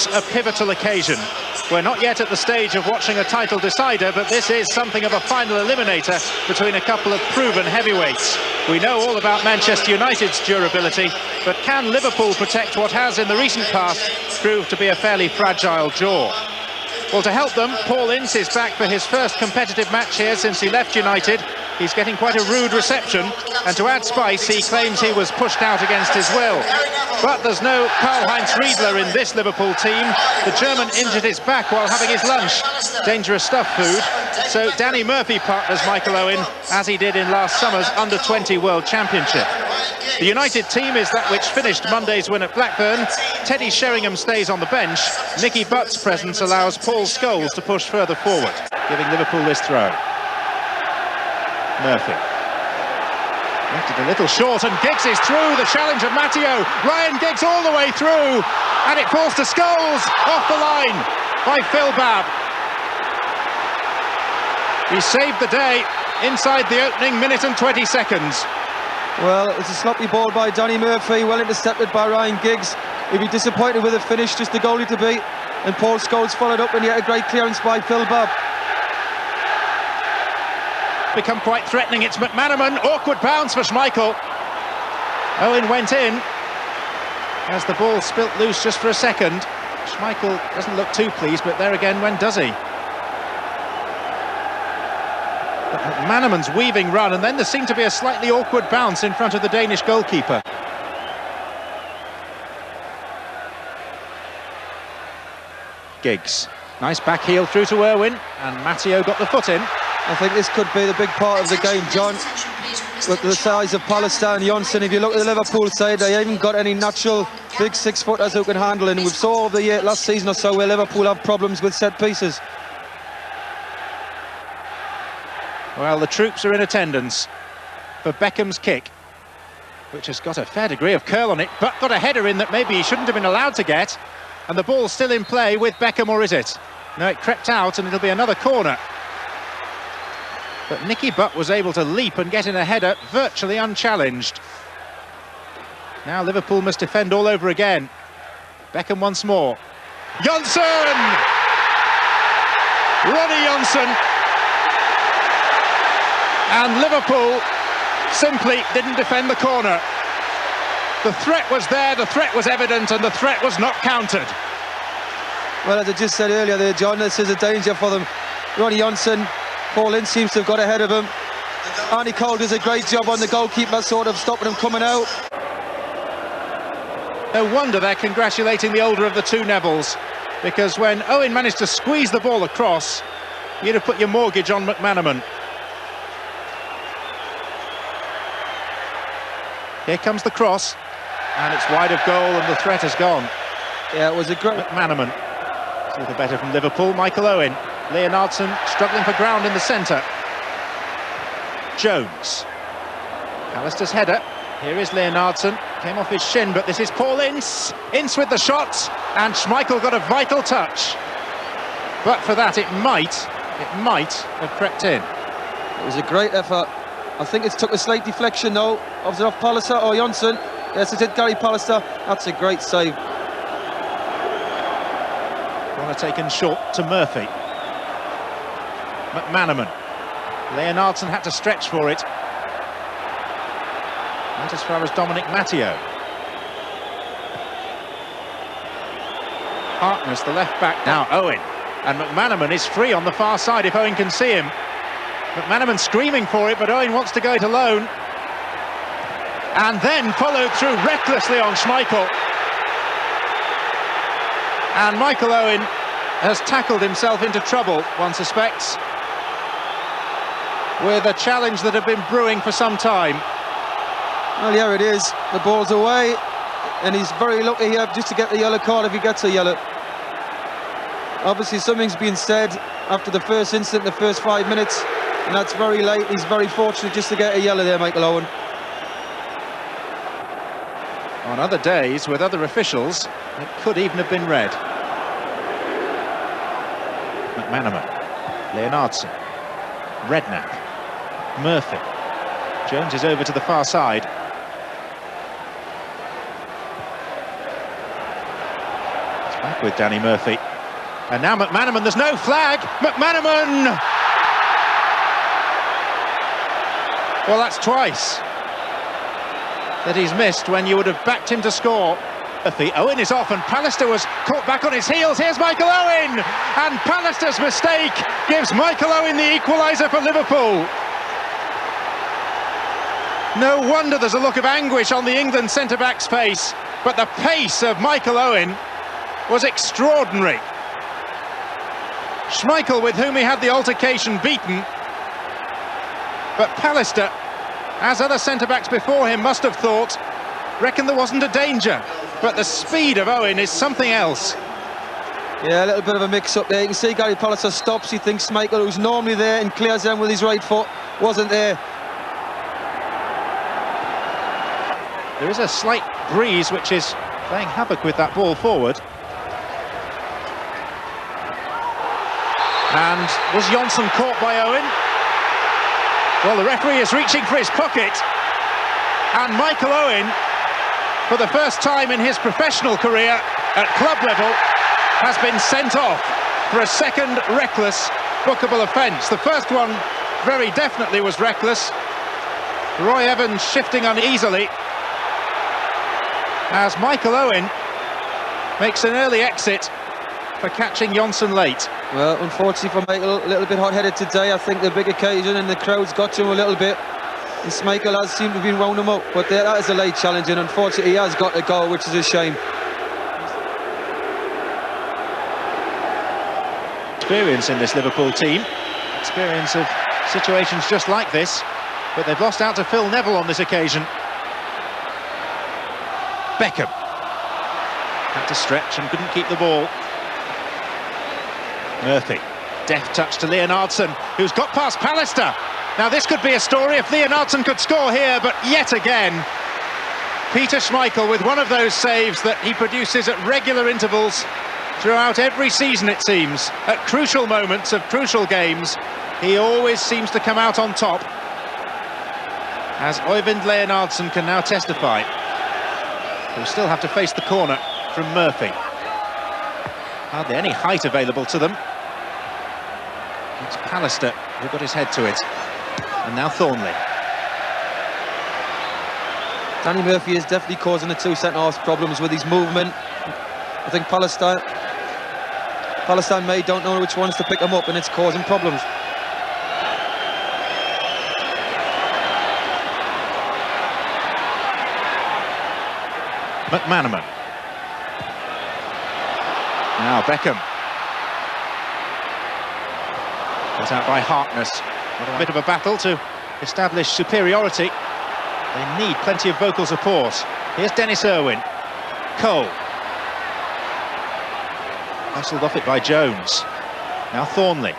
A pivotal occasion. We're not yet at the stage of watching a title decider, but this is something of a final eliminator between a couple of proven heavyweights. We know all about Manchester United's durability, but can Liverpool protect what has in the recent past proved to be a fairly fragile jaw? Well, to help them, Paul Ince is back for his first competitive match here since he left United. He's getting quite a rude reception, and to add spice, he claims he was pushed out against his will. But there's no Karl-Heinz Riedler in this Liverpool team. The German injured his back while having his lunch. Dangerous stuff, food. So Danny Murphy partners Michael Owen, as he did in last summer's Under-20 World Championship. The United team is that which finished Monday's win at Blackburn. Teddy Sheringham stays on the bench. Nicky Butt's presence allows Paul Scholes to push further forward, giving Liverpool this throw. Murphy. Left it a little short, and Giggs is through. The challenge of Matteo. Ryan Giggs all the way through, and it falls to Scholes, off the line by Phil Babb. He saved the day inside the opening minute and 20 seconds. Well, it's a sloppy ball by Danny Murphy, well intercepted by Ryan Giggs. He'd be disappointed with the finish, just the goalie to beat. And Paul Scholes followed up, and yet a great clearance by Phil Babb. Become quite threatening. It's McManaman. Awkward bounce for Schmeichel. Owen went in as the ball spilt loose just for a second. Schmeichel doesn't look too pleased, but there again, when does he? But McManaman's weaving run, and then there seemed to be a slightly awkward bounce in front of the Danish goalkeeper. Giggs. Nice back heel through to Irwin, and Matteo got the foot in. I think this could be the big part of the game, John. Look at the size of Pallister and Jonsson. If you look at the Liverpool side, they haven't got any natural big six-footers who can handle it. And we saw over the last season or so where Liverpool have problems with set pieces. Well, the troops are in attendance for Beckham's kick, which has got a fair degree of curl on it, but got a header in that maybe he shouldn't have been allowed to get. And the ball's still in play with Beckham, or is it? No, it crept out, and it'll be another corner. But Nicky Butt was able to leap and get in a header virtually unchallenged. Now Liverpool must defend all over again. Beckham once more. Jonsson! Ronnie Jonsson! And Liverpool simply didn't defend the corner. The threat was there, the threat was evident, and the threat was not countered. Well, as I just said earlier there, John, this is a danger for them. Ronnie Jonsson, Paul Ince seems to have got ahead of him. Arnie Cole does a great job on the goalkeeper, sort of stopping him coming out. No wonder they're congratulating the older of the two Nevilles, because when Owen managed to squeeze the ball across, you'd have put your mortgage on McManaman. Here comes the cross, and it's wide of goal, and the threat has gone. Yeah, it was a great... McManaman. It's a little better from Liverpool. Michael Owen. Leonardson struggling for ground in the centre. Jones. Alistair's header. Here is Leonardson. Came off his shin, but this is Paul Ince. Ince with the shot, and Schmeichel got a vital touch. But for that, it might have crept in. It was a great effort. I think it took a slight deflection though. Was it off Pallister or Jonsson? Yes, it did, Gary Pallister. That's a great save. Corner taken short to Murphy. McManaman. Leonardson had to stretch for it. Not as far as Dominic Matteo. Harkness, the left back. Now Owen. And McManaman is free on the far side if Owen can see him. McManaman screaming for it, but Owen wants to go it alone. And then followed through recklessly on Schmeichel. And Michael Owen has tackled himself into trouble, one suspects, with a challenge that had been brewing for some time. Well, here it is. The ball's away, and he's very lucky here just to get the yellow card if he gets a yellow. Obviously, something's been said after the first incident, the first 5 minutes, and that's very late. He's very fortunate just to get a yellow there, Michael Owen. On other days, with other officials, it could even have been red. McManaman, Leonardson, Redknapp, Murphy. Jones is over to the far side. It's back with Danny Murphy. And now McManaman, there's no flag. McManaman! Well, that's twice that he's missed when you would have backed him to score. Owen is off and Pallister was caught back on his heels. Here's Michael Owen! And Pallister's mistake gives Michael Owen the equaliser for Liverpool. No wonder there's a look of anguish on the England centre-back's face, but the pace of Michael Owen was extraordinary. Schmeichel, with whom he had the altercation, beaten, but Pallister, as other centre-backs before him must have thought, reckoned there wasn't a danger. But the speed of Owen is something else. Yeah, a little bit of a mix-up there. You can see Gary Pallister stops. He thinks Schmeichel, who's normally there and clears them with his right foot, wasn't there. There is a slight breeze which is playing havoc with that ball forward. And was Johnson caught by Owen? Well, the referee is reaching for his pocket, and Michael Owen, for the first time in his professional career at club level, has been sent off for a second reckless bookable offence. The first one very definitely was reckless. Roy Evans shifting uneasily as Michael Owen makes an early exit for catching Johnson late. Well, unfortunately for Michael, a little bit hot-headed today. I think the big occasion and the crowd's got to him a little bit. And Schmeichel has seemed to have been wound him up, but that is a late challenge, and unfortunately he has got to go, which is a shame. Experience in this Liverpool team, experience of situations just like this, but they've lost out to Phil Neville on this occasion. Beckham had to stretch and couldn't keep the ball. Murphy, deft touch to Leonardson, who's got past Pallister. Now this could be a story if Leonardson could score here, but yet again Peter Schmeichel with one of those saves that he produces at regular intervals throughout every season, it seems. At crucial moments of crucial games, he always seems to come out on top, as Øyvind Leonardson can now testify. He'll still have to face the corner from Murphy. Hardly any height available to them. It's Pallister who got his head to it. And now Thornley. Danny Murphy is definitely causing the two centre-halves problems with his movement. I think Palestine don't know which ones to pick him up, and it's causing problems. McManaman. Now Beckham. Got out by Harkness. A bit of a battle to establish superiority. They need plenty of vocal support. Here's Dennis Irwin. Cole. Hustled off it by Jones. Now Thornley.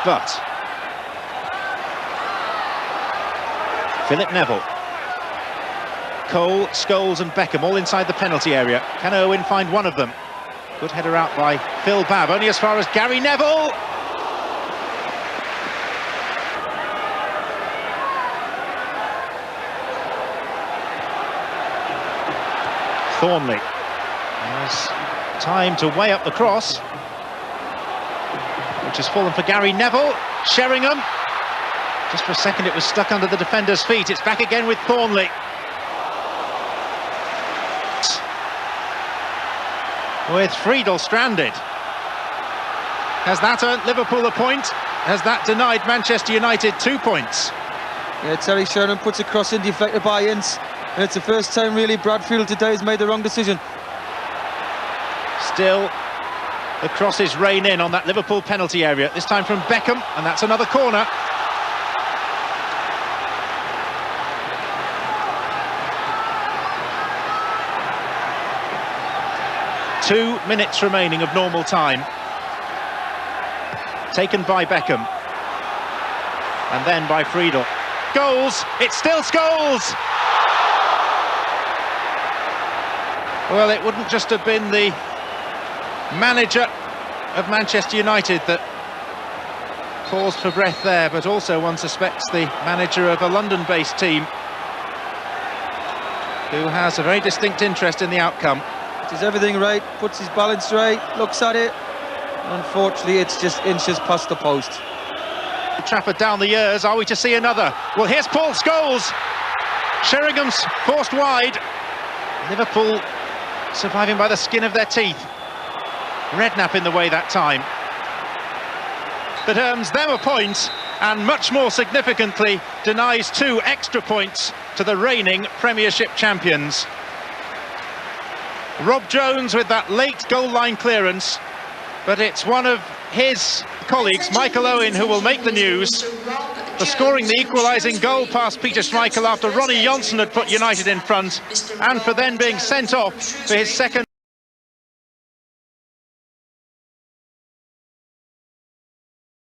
But Philip Neville. Cole, Scholes and Beckham all inside the penalty area. Can Irwin find one of them? Good header out by Phil Babb, only as far as Gary Neville. Thornley has time to weigh up the cross, which has fallen for Gary Neville. Sheringham, just for a second it was stuck under the defender's feet. It's back again with Thornley. With Friedel stranded. Has that earned Liverpool a point? Has that denied Manchester United 2 points? Yeah, Terry Sheringham puts a cross in, deflected by Ince. And it's the first time really Bradfield today has made the wrong decision. Still, the crosses rain in on that Liverpool penalty area, this time from Beckham, and that's another corner. Two minutes remaining of normal time. Taken by Beckham. And then by Friedel. Goals! It's still Scholes! Well, it wouldn't just have been the manager of Manchester United that paused for breath there, but also one suspects the manager of a London-based team who has a very distinct interest in the outcome. does everything right, puts his balance right, looks at it. Unfortunately, it's just inches past the post. Trafford down the years, are we to see another? Well, here's Paul Scholes. Sheringham's forced wide. Liverpool surviving by the skin of their teeth. Redknapp in the way that time. That earns them a point, and much more significantly, denies 2 extra points to the reigning Premiership champions. Rob Jones with that late goal line clearance, but it's one of his colleagues, Michael Owen, who will make the news for scoring the equalising goal past Peter Schmeichel after Ronnie Johnson had put United in front, and for then being sent off for his second